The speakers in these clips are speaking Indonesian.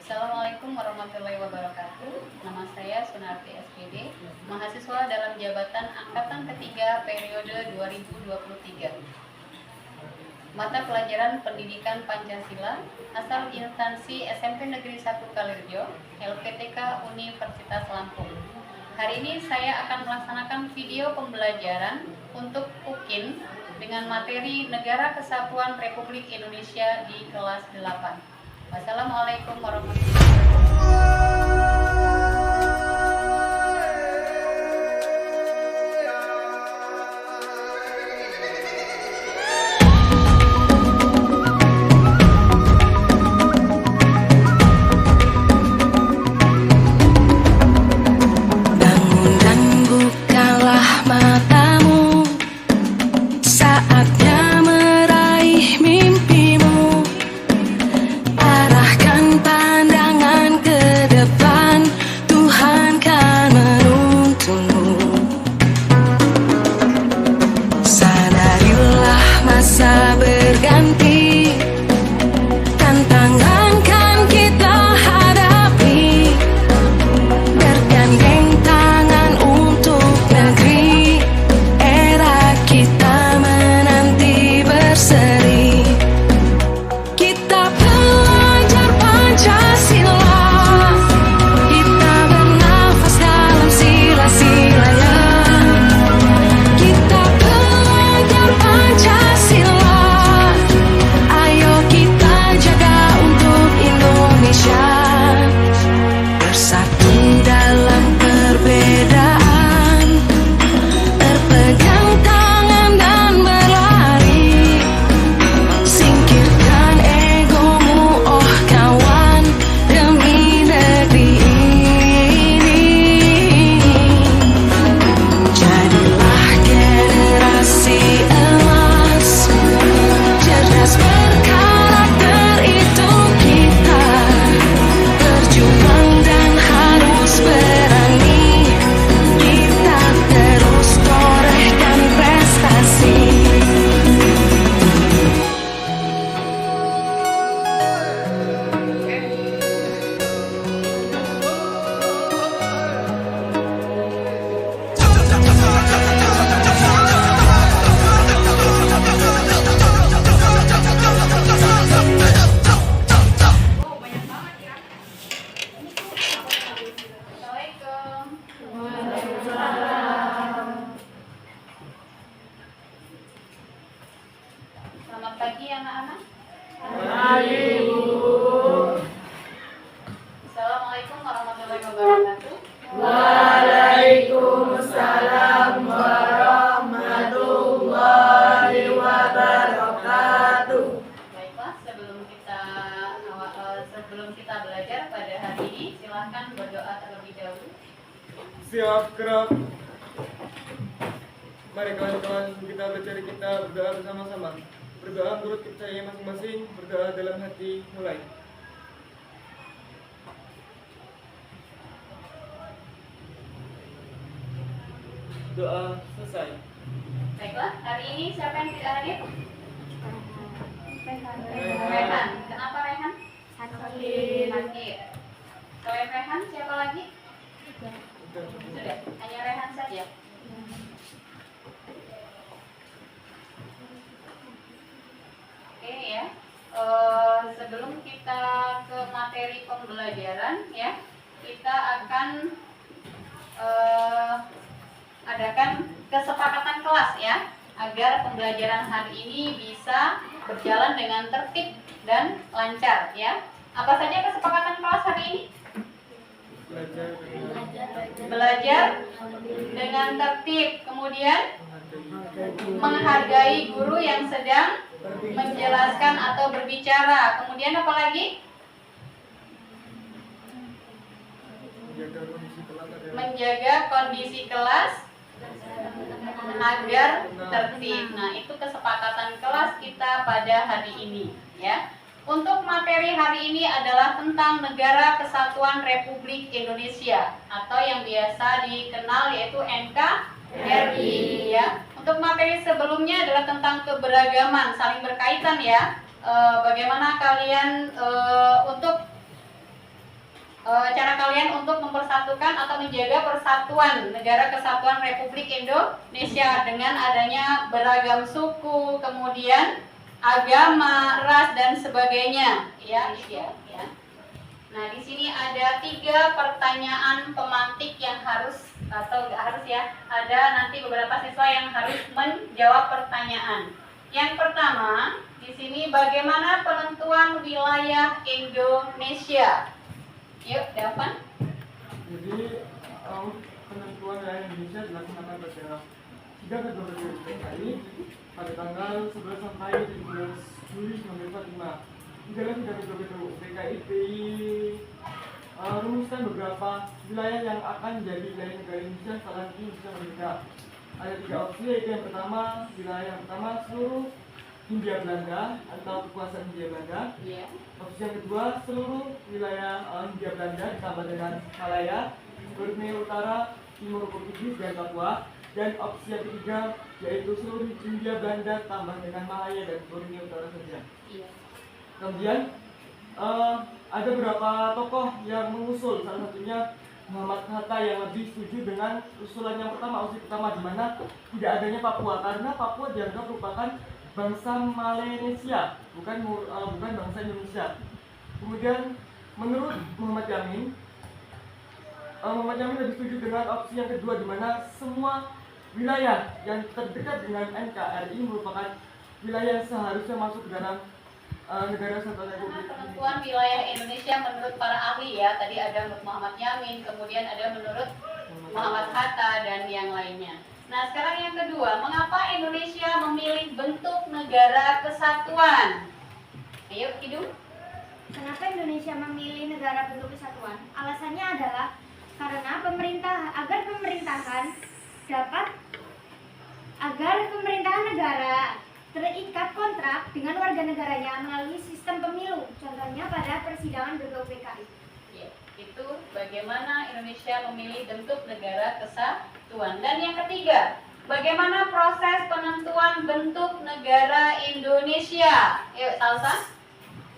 Assalamualaikum warahmatullahi wabarakatuh. Nama saya Sunarti SPD, mahasiswa dalam jabatan Angkatan Ketiga periode 2023. Mata pelajaran Pendidikan Pancasila, asal instansi SMP Negeri 1 Kalirjo, LPTK Universitas Lampung. Hari ini saya akan melaksanakan video pembelajaran untuk UKIN dengan materi Negara Kesatuan Republik Indonesia di kelas 8. Wassalamualaikum warahmatullahi wabarakatuh. Bangun dan bukalah matamu, saatnya meraih mimpimu. Arahkan pandangan ke depan, Tuhan kan menuntunmu. Sadarilah masa berganti, tantangan kan kita hadapi. Bergandeng tangan untuk negeri, era kita menanti berseri. Kita belajar Pancasila, kita bernafas dalam sila-silanya. Kita belajar Pancasila, ayo kita jaga untuk Indonesia. Bersatu dalam perbedaan, berpegang tangan dan berlari. Singkirkan egomu, oh kawan, demi negeri ini. Jadilah generasi emas, cerdas berkarakter itu kita. Berjuang dan harus berani, kita terus torehkan prestasi. Assalamualaikum. Selamat pagi anak-anak. Assalamualaikum warahmatullahi wabarakatuh. Waalaikumsalam warahmatullahi wabarakatuh. Baiklah, sebelum kita belajar pada hari ini, silahkan berdoa terlebih dahulu. Siap gerak. Mari kawan-kawan kita belajar, kita berdoa bersama-sama. Berdoa menurut kepercayaan masing-masing, berdoa dalam hati, mulai. Doa selesai. Baiklah, hari ini siapa yang tidak hadir? Rehan. Rehan. Kenapa Rehan? Sakit. Sakit. Selain Rehan, siapa lagi? Sudah. Sudah, hanya Rehan saja. Oke ya. Sebelum kita ke materi pembelajaran ya, kita akan adakan kesepakatan kelas ya, agar pembelajaran hari ini bisa berjalan dengan tertib dan lancar ya. Apa saja kesepakatan kelas hari ini? Belajar dengan tertib, kemudian menghargai guru yang sedang menjelaskan atau berbicara. Kemudian apa lagi? Menjaga kondisi kelas agar tertib. Nah, itu kesepakatan kelas kita pada hari ini ya. Untuk materi hari ini adalah tentang Negara Kesatuan Republik Indonesia atau yang biasa dikenal yaitu NKRI ya. Untuk materi sebelumnya adalah tentang keberagaman, saling berkaitan ya. Bagaimana kalian untuk cara kalian untuk mempersatukan atau menjaga persatuan Negara Kesatuan Republik Indonesia dengan adanya beragam suku, kemudian agama, ras dan sebagainya, ya. Nah, di sini ada 3 pertanyaan pemantik yang harus atau nggak harus ya. Ada nanti beberapa siswa yang harus menjawab pertanyaan. Yang pertama, di sini bagaimana penentuan wilayah Indonesia? Yuk, Davan. Jadi penentuan wilayah Indonesia dilaksanakan pada 3 Februari PKI pada tanggal 11 sampai 17 Juli 1945. Di dalam 3 Februari PKI rumuskan beberapa wilayah yang akan menjadi wilayah negara Indonesia setelah nanti Indonesia merdeka. Ada 3 opsi, yaitu yang pertama, wilayah yang pertama seluruh Hindia Belanda atau kekuasaan Hindia Belanda. Opsi yang kedua, seluruh wilayah Hindia Belanda ditambah dengan Malaya, Borneo Utara, Timur Portugis dan Papua. Dan opsi yang ketiga yaitu seluruh Hindia Belanda tambah dengan Malaya dan Borneo Utara saja. Kemudian ada beberapa tokoh yang mengusul, salah satunya Muhammad Hatta yang lebih setuju dengan usulan yang pertama, opsi pertama, di mana tidak adanya Papua karena Papua dianggap merupakan bangsa Melanesia, bukan bangsa Indonesia. Kemudian menurut Muhammad Yamin lebih setuju dengan opsi yang kedua, di mana semua wilayah yang terdekat dengan NKRI merupakan wilayah yang seharusnya masuk dalam negara Kesatuan Republik. Penentuan wilayah Indonesia menurut para ahli ya, tadi ada menurut Muhammad Yamin, kemudian ada menurut Muhammad Hatta dan yang lainnya. Nah, sekarang yang kedua, mengapa Indonesia memilih bentuk negara kesatuan? Ayo, Kidung. Kenapa Indonesia memilih negara bentuk kesatuan? Alasannya adalah karena agar pemerintahan negara terikat kontrak dengan warga negaranya melalui sistem pemilu, contohnya pada persidangan BPUPKI. Ya, itu bagaimana Indonesia memilih bentuk negara kesatuan. Dan yang ketiga, bagaimana proses penentuan bentuk negara Indonesia? Yuk, Salsa.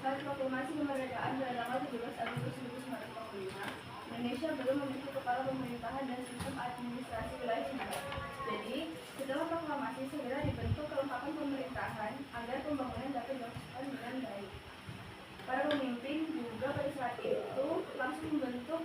Saat proklamasi kemerdekaan pada tanggal 17 Agustus 1945, Indonesia belum memiliki kepala pemerintahan dan sistem administrasi wilayah sendiri. Jadi, setelah proklamasi segera dibentuk kelengkapan pemerintahan agar pembangunan dapat dilakukan dengan baik. Para pemimpin juga pada saat itu langsung membentuk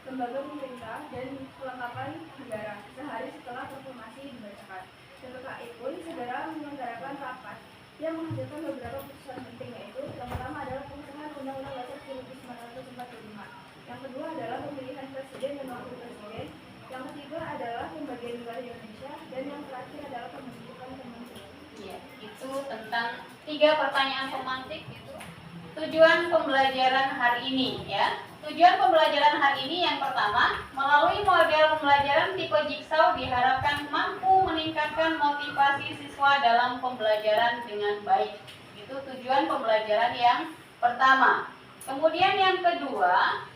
lembaga pemerintah dan kelengkapan negara sehari setelah proklamasi dibacakan. PPKI pun segera menyelenggarakan rapat yang menghasilkan beberapa putusan penting, yaitu yang pertama adalah pengesahan Undang-Undang Dasar 1945, yang kedua adalah pemilihan presiden dan wakil presiden, yang ketiga adalah pembagian negara Indonesia, dan yang terakhir adalah pembentukan kementerian. Ya, itu tentang 3 pertanyaan pemantik itu. Tujuan pembelajaran hari ini ya. Tujuan pembelajaran hari ini yang pertama, melalui model pembelajaran tipe jigsaw diharapkan mampu meningkatkan motivasi siswa dalam pembelajaran dengan baik. Itu tujuan pembelajaran yang pertama. Kemudian yang kedua,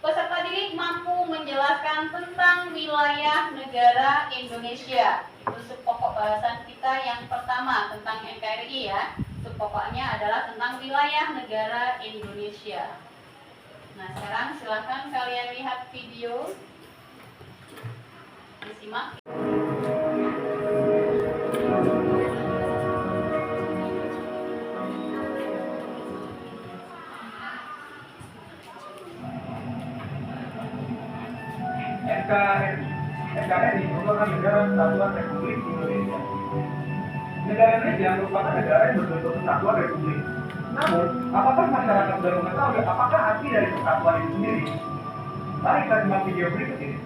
peserta didik mampu menjelaskan tentang wilayah negara Indonesia. Itu subpokok bahasan kita yang pertama tentang NKRI ya. Subpokoknya adalah tentang wilayah negara Indonesia. Nah, sekarang silahkan kalian lihat video. Disimak. NKRI merupakan negara kesatuan Republik Indonesia. Negara Indonesia merupakan negara yang berbentuk kesatuan Republik. Namun, apakah masyarakat sudah mengetahui apakah arti dari kesatuan itu sendiri? Mari kita simak video berikut ini.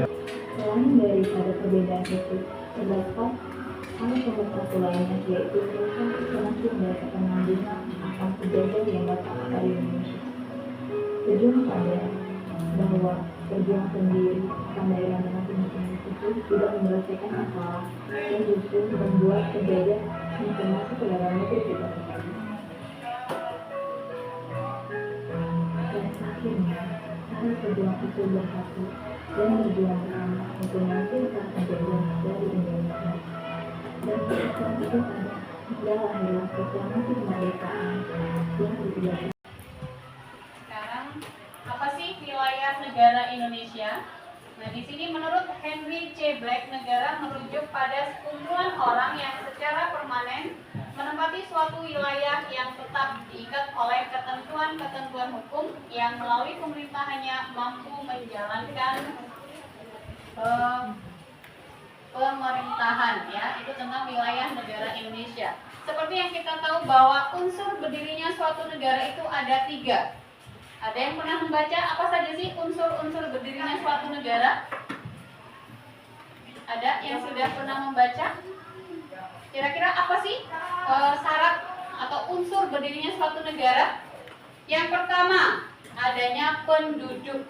Selain daripada perbedaan itu, terdapat hal satu lainnya, yaitu tentang semakin mereka penanggungan akan kejadian yang datang dari Indonesia. Ujung pada bahwa berjuang sendiri akan daerah masing-masing itu tidak menyelesaikan masalah dan justru membuat kejadian yang masuk ke dalam negeri kita sendiri. Dan akhirnya, harus berjuang itu bersatu dan berjuang bersama untuk menghasilkan kejadian dari Indonesia. Dan keputusan itu adalah proklamasi kemerdekaan yang ditugaskan. Sekarang apa sih wilayah negara Indonesia? Nah, di sini menurut Henry C. Black, negara merujuk pada sekumpulan orang yang secara permanen menempati suatu wilayah yang tetap diikat oleh ketentuan-ketentuan hukum yang melalui pemerintahannya mampu menjalankan pemerintahan, ya. Itu tentang wilayah negara Indonesia. Seperti yang kita tahu bahwa unsur berdirinya suatu negara itu ada 3. Ada yang pernah membaca apa saja sih unsur-unsur berdirinya suatu negara? Ada yang sudah pernah membaca? Kira-kira apa sih syarat atau unsur berdirinya suatu negara? Yang pertama, adanya penduduk.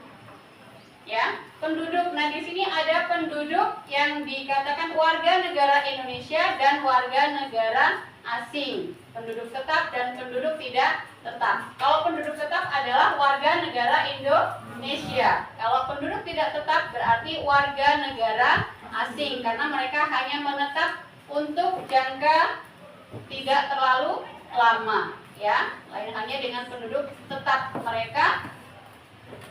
Ya, penduduk. Nah, di sini ada penduduk yang dikatakan warga negara Indonesia dan warga negara asing. Penduduk tetap dan penduduk tidak tetap. Kalau penduduk tetap adalah warga negara Indonesia. Kalau penduduk tidak tetap berarti warga negara asing, karena mereka hanya menetap untuk jangka tidak terlalu lama, ya. Lain halnya dengan penduduk tetap, mereka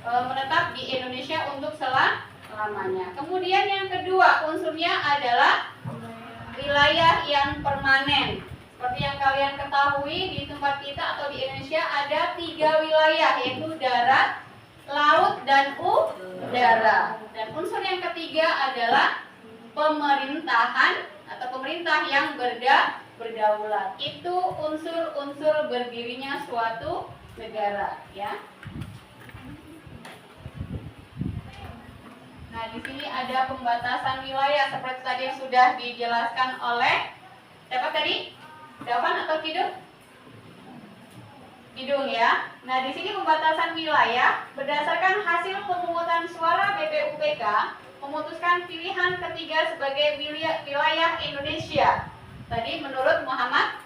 menetap di Indonesia untuk selamanya. Kemudian yang kedua unsurnya adalah wilayah yang permanen. Seperti yang kalian ketahui, di tempat kita atau di Indonesia ada 3 wilayah, yaitu darat, laut, dan udara. Dan unsur yang ketiga adalah pemerintahan atau pemerintah yang berdaulat. Itu unsur-unsur berdirinya suatu negara, ya. Nah, di sini ada pembatasan wilayah seperti tadi yang sudah dijelaskan oleh siapa tadi? Davan atau Kidung? Kidung, ya. Nah, di sini pembatasan wilayah berdasarkan hasil pemungutan suara BPUPK memutuskan pilihan ketiga sebagai wilayah Indonesia. Tadi menurut Muhammad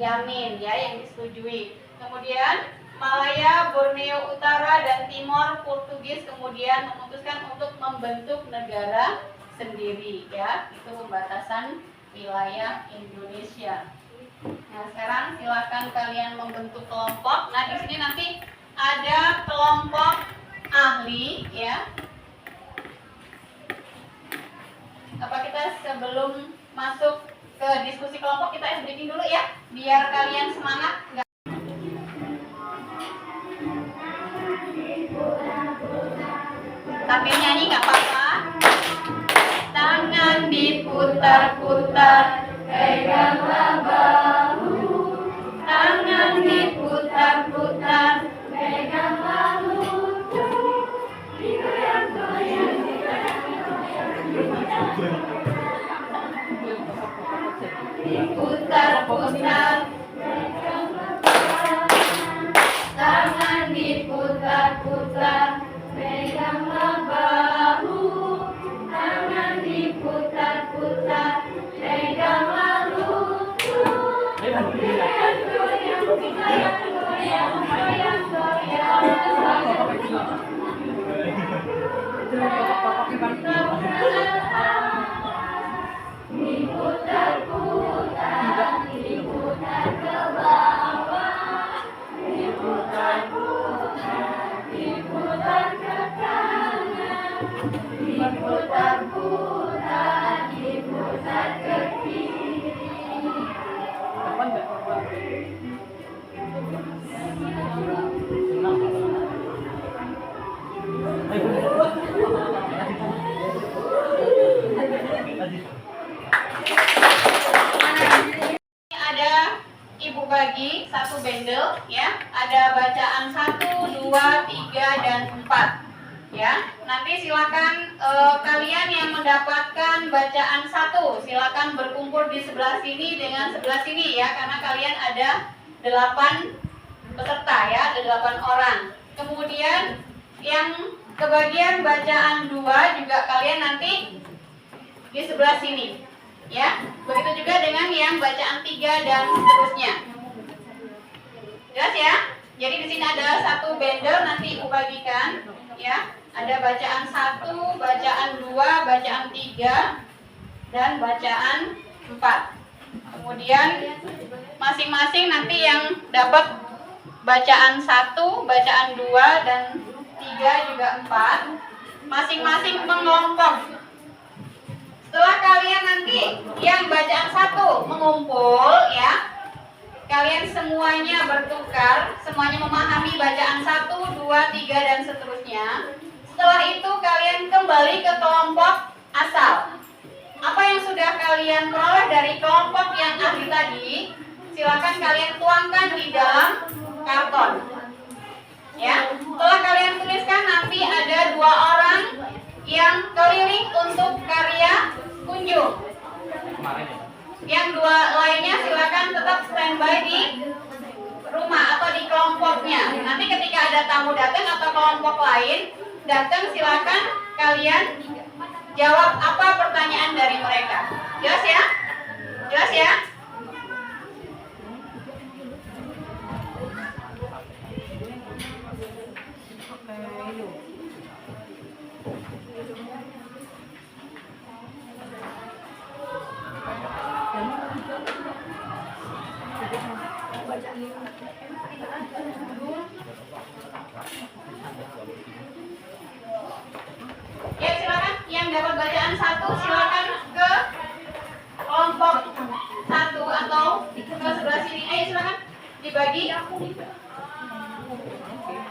Yamin, ya, yang disetujui. Kemudian Malaya, Borneo Utara, dan Timor Portugis kemudian memutuskan untuk membentuk negara sendiri, ya. Itu pembatasan wilayah Indonesia. Nah, sekarang silakan kalian membentuk kelompok. Nah, di sini nanti ada kelompok ahli, ya. Apa kita sebelum masuk ke diskusi kelompok kita briefing dulu, ya, biar kalian semangat. Sambil nyanyi nggak apa-apa. Tangan diputar-putar, peganglah bahu. Tangan diputar-putar, peganglah lutut. Digoyang-goyang, diputar-putar, tangan diputar-putar, peganglah bahu. Tangan diputar-putar, peganglah lutut. Goyang-goyang, goyang-goyang, diputar-putar, diputar ke bawah, diputar-putar, diputar ke kanan, diputar-putar, diputar ke kiri. Ada ibu bagi satu bendel, ya. Ada bacaan 1, 2, 3, dan 4, ya. Nanti nanti silakan kalian yang mendapatkan bacaan 1 silakan berkumpul di sebelah sini dengan sebelah sini ya, karena kalian ada 8 peserta ya, ada 8 orang. Kemudian yang kebagian bacaan 2 juga kalian nanti di sebelah sini ya. Begitu juga dengan yang bacaan 3 dan seterusnya. Jelas ya? Jadi di sini ada 1 bundle nanti Ibu bagikan ya. Ada bacaan 1, bacaan 2, bacaan 3 dan bacaan 4. Kemudian masing-masing nanti yang dapat bacaan 1, bacaan 2 dan 3 juga 4 masing-masing mengelompok. Setelah kalian nanti yang bacaan 1 mengumpul ya, kalian semuanya bertukar, semuanya memahami bacaan 1, 2, 3 dan seterusnya. Setelah itu kalian kembali ke kelompok asal. Apa yang sudah kalian peroleh dari kelompok yang ahli tadi, silakan kalian tuangkan di dalam karton. Ya, setelah kalian tuliskan nanti ada 2 orang yang keliling untuk karya kunjung. Yang 2 lainnya silakan tetap standby di rumah atau di kelompoknya. Nanti ketika ada tamu datang atau kelompok lain datang, silakan kalian jawab apa pertanyaan dari mereka. Jelas ya? Jelas ya? Ya, silakan yang dapat bacaan 1 silakan ke kelompok 1 atau ke sebelah sini. Ayo silakan dibagi.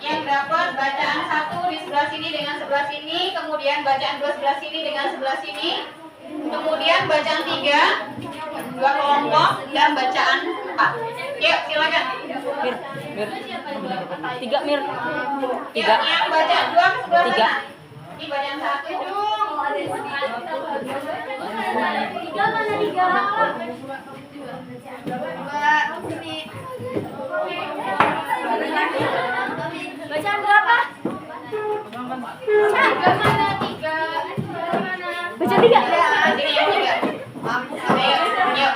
Yang dapat bacaan 1 di sebelah sini dengan sebelah sini, kemudian bacaan 2 sebelah sini dengan sebelah sini, kemudian bacaan 3 2 kelompok dan bacaan 4. Yuk silakan. Mir. 3 Mir. 3. Ya, yang bacaan 2 ke sebelah 3. sana. Ini bacaan 1 dong. 3 mana 3? Bacaan berapa? Mana 3? Bacaan 3? Ya, ini yang 3. Ayo, yuk.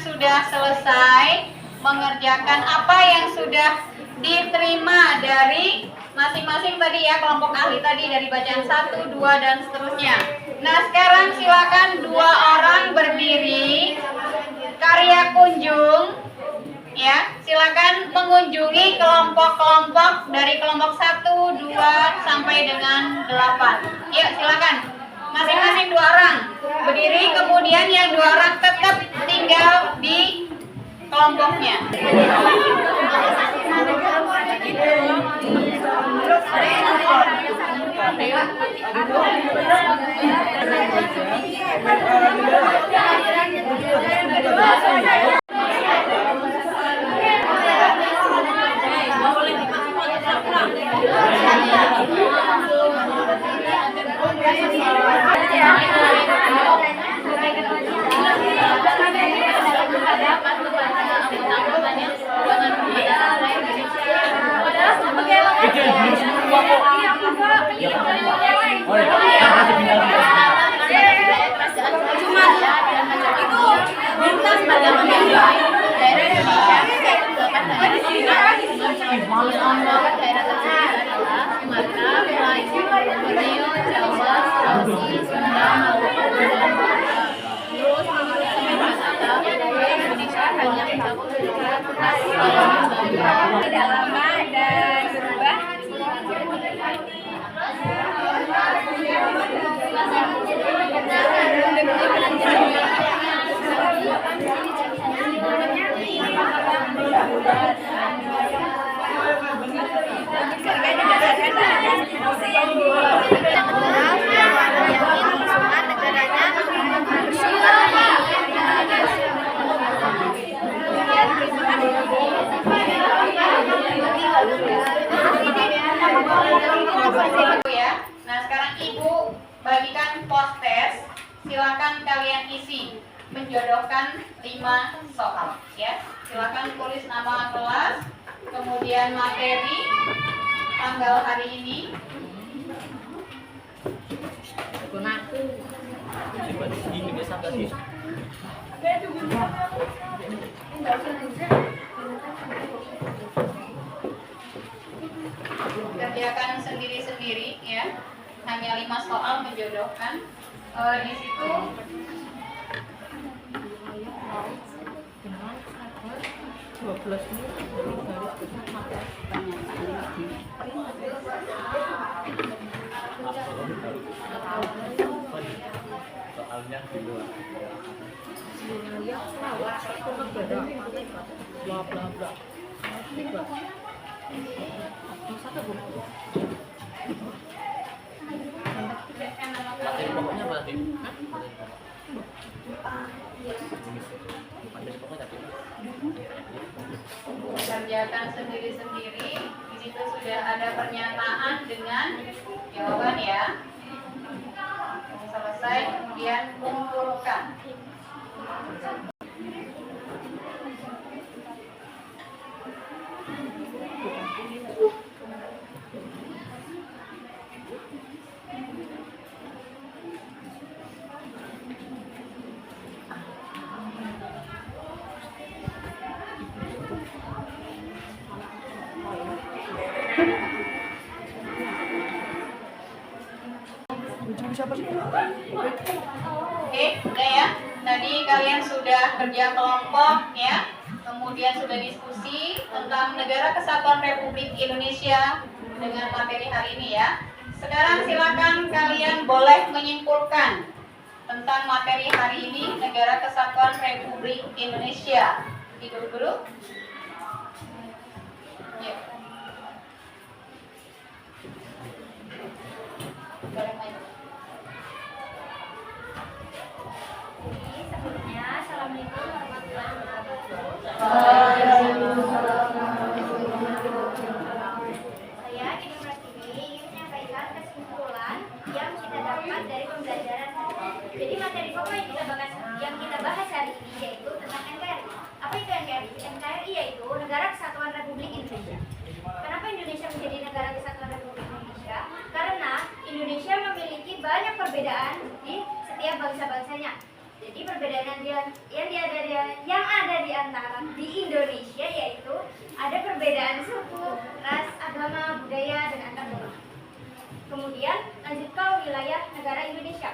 Sudah selesai mengerjakan apa yang sudah diterima dari masing-masing tadi ya, kelompok ahli tadi dari bacaan 1, 2, dan seterusnya. Nah, sekarang silakan 2 orang berdiri, karya kunjung. Ya, silakan mengunjungi kelompok-kelompok dari kelompok 1, 2, sampai dengan 8. Yuk, silakan. Masing-masing 2 orang berdiri, kemudian yang 2 orang tetap tinggal di kelompoknya. Ya. Nah, sekarang Ibu bagikan post test. Silakan kalian isi menjodohkan 5 soal ya. Silakan tulis nama kelas, kemudian materi, tanggal hari ini. Kerjakan sendiri-sendiri ya. Hanya 5 soal menjodohkan. Di situ kerjakan sendiri-sendiri. Di situ sudah ada pernyataan dengan jawaban ya. Selesai, kemudian kumpulkan. Oke, udah ya. Tadi kalian sudah kerja kelompok ya. Kemudian sudah diskusi tentang Negara Kesatuan Republik Indonesia dengan materi hari ini ya. Sekarang silakan kalian boleh menyimpulkan tentang materi hari ini Negara Kesatuan Republik Indonesia. Guru-guru? Ya. Boleh maju. Sebelumnya, Assalamualaikum warahmatullahi wabarakatuh. Saya Ibu Pratiwi ingin menyampaikan kesimpulan yang kita dapat dari pembelajaran. Jadi materi pokok yang kita bahas hari ini yaitu tentang NKRI. Apa itu NKRI? NKRI yaitu Negara Kesatuan Republik Indonesia. Kenapa Indonesia menjadi Negara Kesatuan Republik Indonesia? Karena Indonesia memiliki banyak perbedaan di setiap bangsa-bangsanya. Jadi perbedaan yang ada di antara di Indonesia yaitu ada perbedaan suku, ras, agama, budaya, dan antar golongan. Kemudian lanjut ke wilayah negara Indonesia.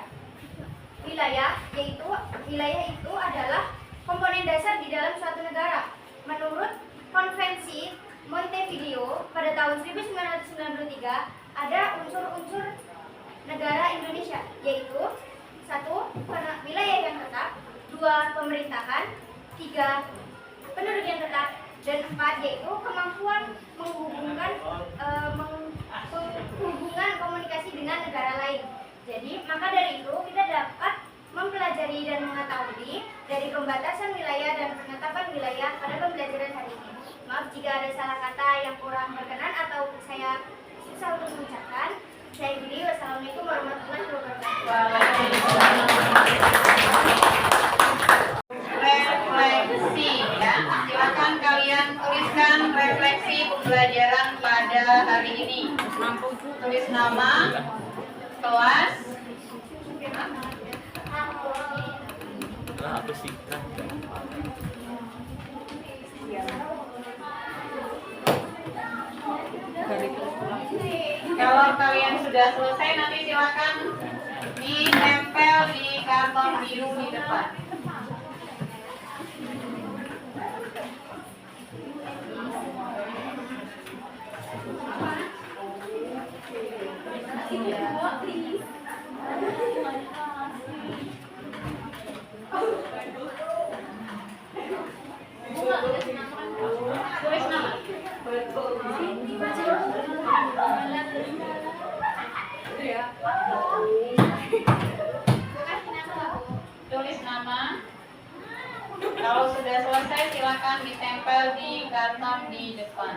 Wilayah itu adalah komponen dasar di dalam suatu negara. Menurut Konvensi Montevideo pada tahun 1993 ada unsur-unsur negara Indonesia, yaitu 1. Wilayah yang tetap, 2. Pemerintahan, 3. Penduduk yang tetap, dan 4. Yaitu kemampuan menghubungkan komunikasi dengan negara lain. Jadi maka dari itu kita dapat mempelajari dan mengetahui dari pembatasan wilayah dan penetapan wilayah pada pembelajaran hari ini. Maaf jika ada salah kata yang kurang berkenan atau saya susah untuk mengucapkan. Saya akhiri. Wassalamualaikum warahmatullahi wabarakatuh. Refleksi ya. Silakan kalian tuliskan refleksi pembelajaran pada hari ini. Tulis nama, kelas, Apa sih? kalau kalian sudah selesai nanti silakan ditempel di karton biru di depan. Tulis nama. Tulis nama. Kalau sudah selesai silakan ditempel di karton di depan.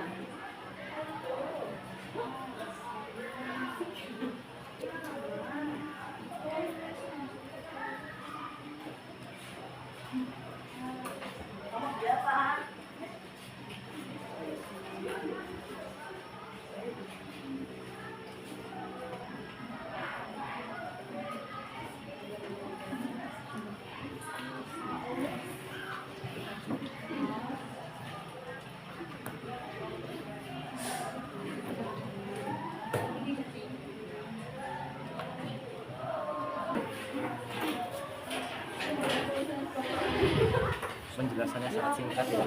Penjelasannya sangat singkat ya.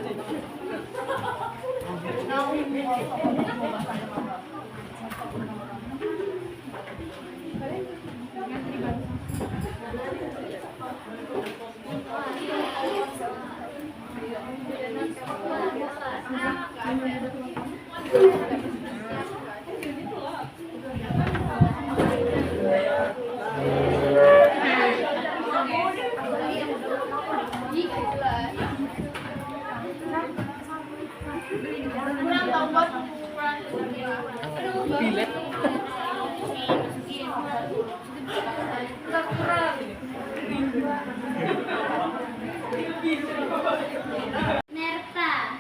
Nerta.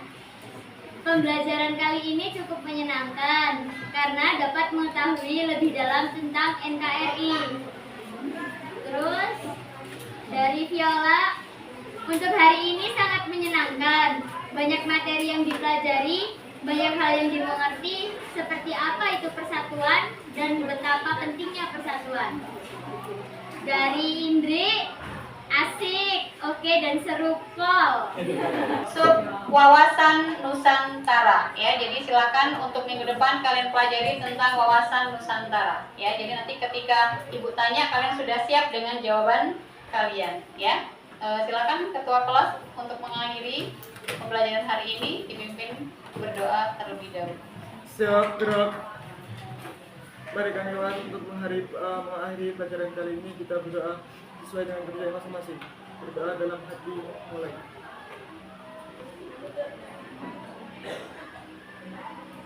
Pembelajaran kali ini cukup menyenangkan karena dapat mengetahui lebih dalam tentang NKRI. Terus dari Viola, untuk hari ini sangat menyenangkan. Banyak materi yang dipelajari, banyak hal yang dimengerti, seperti apa itu persatuan dan betapa pentingnya persatuan. Dari Indri, asik, oke, dan seru pol. Sub wawasan Nusantara ya. Jadi silakan untuk minggu depan kalian pelajari tentang wawasan Nusantara ya. Jadi nanti ketika ibu tanya kalian sudah siap dengan jawaban kalian ya. Silakan ketua kelas untuk mengakhiri pembelajaran hari ini, dipimpin berdoa terlebih dahulu. Siap, gerak. Mari kami untuk mengakhiri pelajaran kali ini, kita berdoa sesuai dengan kepercayaan masing-masing. Berdoa dalam hati, mulai.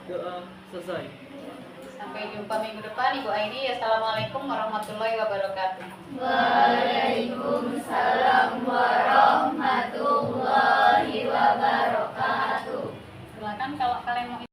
Doa selesai. Sampai jumpa minggu depan Ibu Aidi. Assalamualaikum warahmatullahi wabarakatuh. Waalaikumsalam warahmatullahi wabarakatuh. Silakan kalau kalian mau